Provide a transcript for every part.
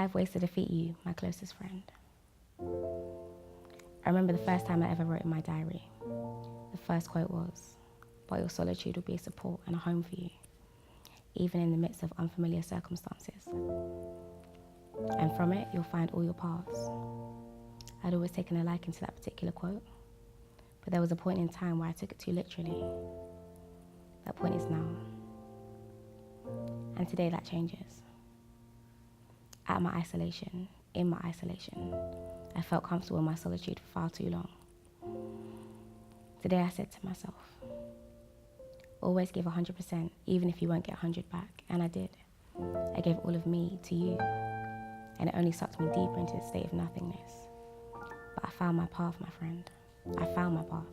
5 ways to defeat you, my closest friend. I remember the first time I ever wrote in my diary. The first quote was, "But your solitude will be a support and a home for you, even in the midst of unfamiliar circumstances. And from it, you'll find all your paths." I'd always taken a liking to that particular quote, but there was a point in time where I took it too literally. That point is now. And today that changes. In my isolation, I felt comfortable in my solitude for far too long. Today I said to myself, always give 100%, even if you won't get 100 back. And I did. I gave all of me to you, and it only sucked me deeper into a state of nothingness. But I found my path, my friend. I found my path.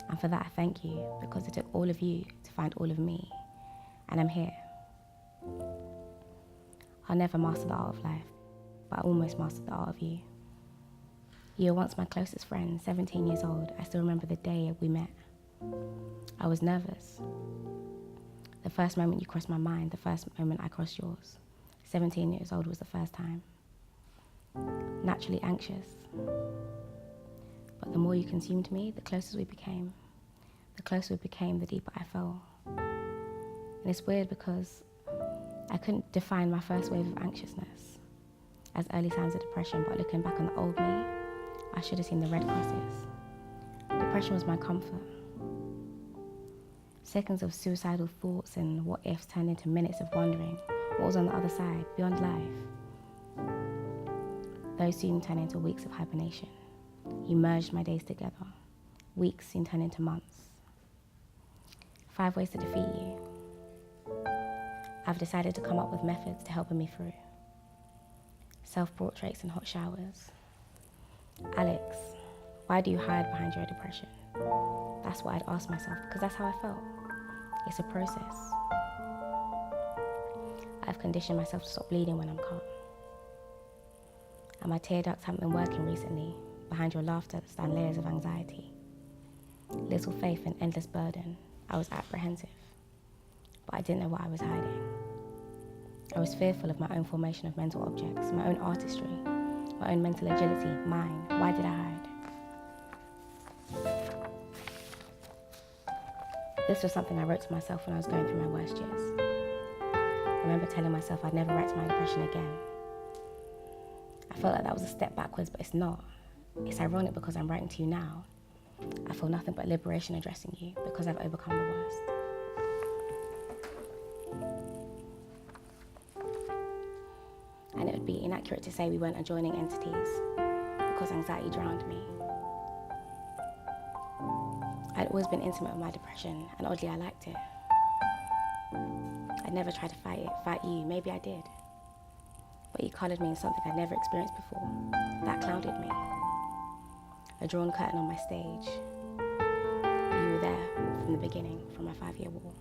And for that I thank you, because it took all of you to find all of me, and I'm here. I'll never master the art of life, but I almost mastered the art of you. You were once my closest friend, 17 years old. I still remember the day we met. I was nervous. The first moment you crossed my mind, the first moment I crossed yours. 17 years old was the first time. Naturally anxious. But the more you consumed me, the closer we became. The closer we became, the deeper I fell. And it's weird because I couldn't define my first wave of anxiousness as early signs of depression, but looking back on the old me, I should have seen the red crosses. Depression was my comfort. Seconds of suicidal thoughts and what ifs turned into minutes of wondering what was on the other side, beyond life. Those soon turned into weeks of hibernation. You merged my days together. Weeks soon turned into months. 5 ways to defeat you. I've decided to come up with methods to helping me through. Self-portraits and hot showers. Alex, why do you hide behind your depression? That's what I'd ask myself, because that's how I felt. It's a process. I've conditioned myself to stop bleeding when I'm calm. And my tear ducts haven't been working recently. Behind your laughter stand layers of anxiety. Little faith and endless burden. I was apprehensive, but I didn't know what I was hiding. I was fearful of my own formation of mental objects, my own artistry, my own mental agility, mine. Why did I hide? This was something I wrote to myself when I was going through my worst years. I remember telling myself I'd never write to my depression again. I felt like that was a step backwards, but it's not. It's ironic because I'm writing to you now. I feel nothing but liberation addressing you because I've overcome the worst. And it would be inaccurate to say we weren't adjoining entities because anxiety drowned me. I'd always been intimate with my depression, and oddly I liked it. I'd never tried to fight you, maybe I did. But you coloured me in something I'd never experienced before. That clouded me. A drawn curtain on my stage. You were there from the beginning, from my 5-year wall.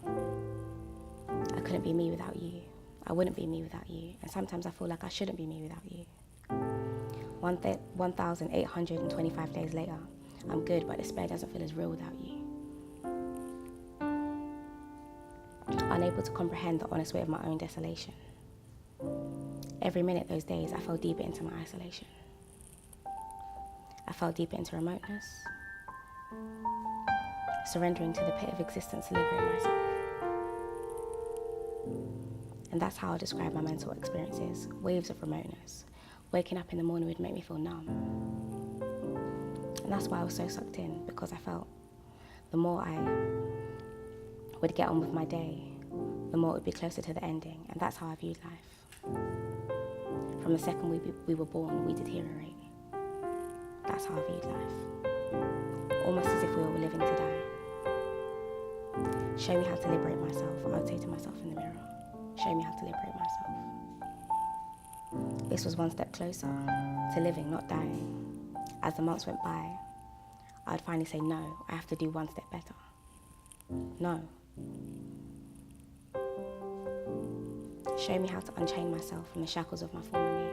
I couldn't be me without you. I wouldn't be me without you. And sometimes I feel like I shouldn't be me without you. 1,825 days later, I'm good, but despair doesn't feel as real without you. Unable to comprehend the honest weight of my own desolation. Every minute those days, I fell deeper into my isolation. I fell deeper into remoteness, surrendering to the pit of existence to liberate myself. And that's how I describe my mental experiences, waves of remoteness. Waking up in the morning would make me feel numb. And that's why I was so sucked in, because I felt the more I would get on with my day, the more it would be closer to the ending. And that's how I viewed life. From the second we were born, we deteriorate. That's how I viewed life. Almost as if we were living to die. Show me how to liberate myself, I would say to myself in the mirror. Show me how to liberate myself. This was one step closer to living, not dying. As the months went by, I would finally say, no, I have to do one step better. No. Show me how to unchain myself from the shackles of my former me.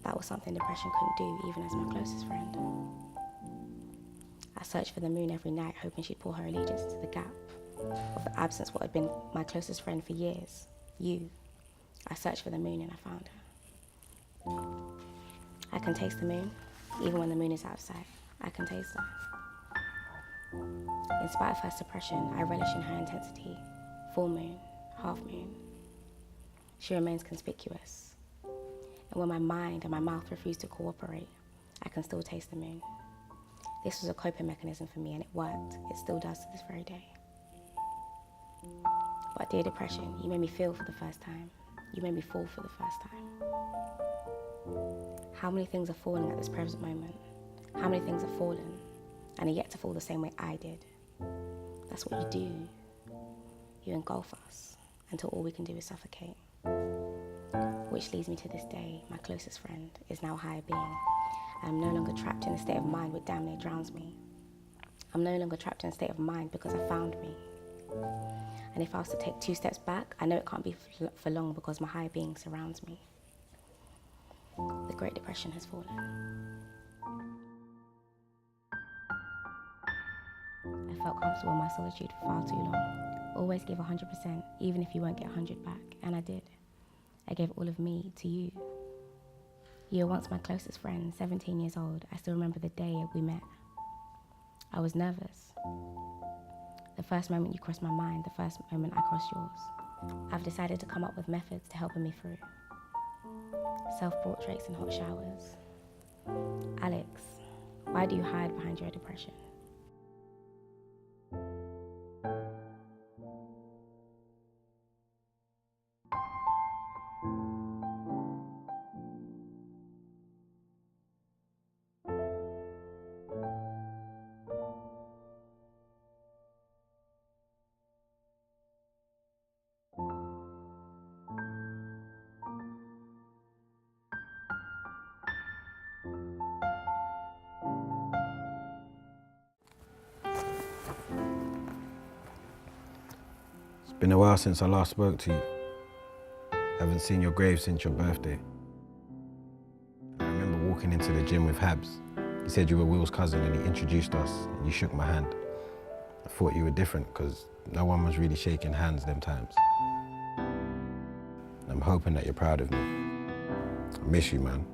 That was something depression couldn't do, even as my closest friend. I searched for the moon every night, hoping she'd pour her allegiance to the gap of the absence what had been my closest friend for years, you. I searched for the moon and I found her. I can taste the moon, even when the moon is out of sight. I can taste her. In spite of her suppression, I relish in her intensity. Full moon, half moon. She remains conspicuous. And when my mind and my mouth refuse to cooperate, I can still taste the moon. This was a coping mechanism for me and it worked. It still does to this very day. But dear depression, you made me feel for the first time. You made me fall for the first time. How many things are falling at this present moment? How many things have fallen and are yet to fall the same way I did? That's what you do. You engulf us until all we can do is suffocate. Which leads me to this day, my closest friend is now a higher being. I'm no longer trapped in a state of mind which damn near drowns me. I'm no longer trapped in a state of mind because I found me. And if I was to take 2 steps back, I know it can't be for long because my higher being surrounds me. The Great Depression has fallen. I felt comfortable in my solitude for far too long. Always give 100%, even if you won't get 100 back. And I did. I gave all of me to you. You were once my closest friend, 17 years old. I still remember the day we met. I was nervous. The first moment you crossed my mind, the first moment I crossed yours. I've decided to come up with methods to helping me through. Self-portraits and hot showers. Alex, why do you hide behind your depression? It's been a while since I last spoke to you. Haven't seen your grave since your birthday. I remember walking into the gym with Habs. He said you were Will's cousin and he introduced us and you shook my hand. I thought you were different because no one was really shaking hands them times. I'm hoping that you're proud of me. I miss you, man.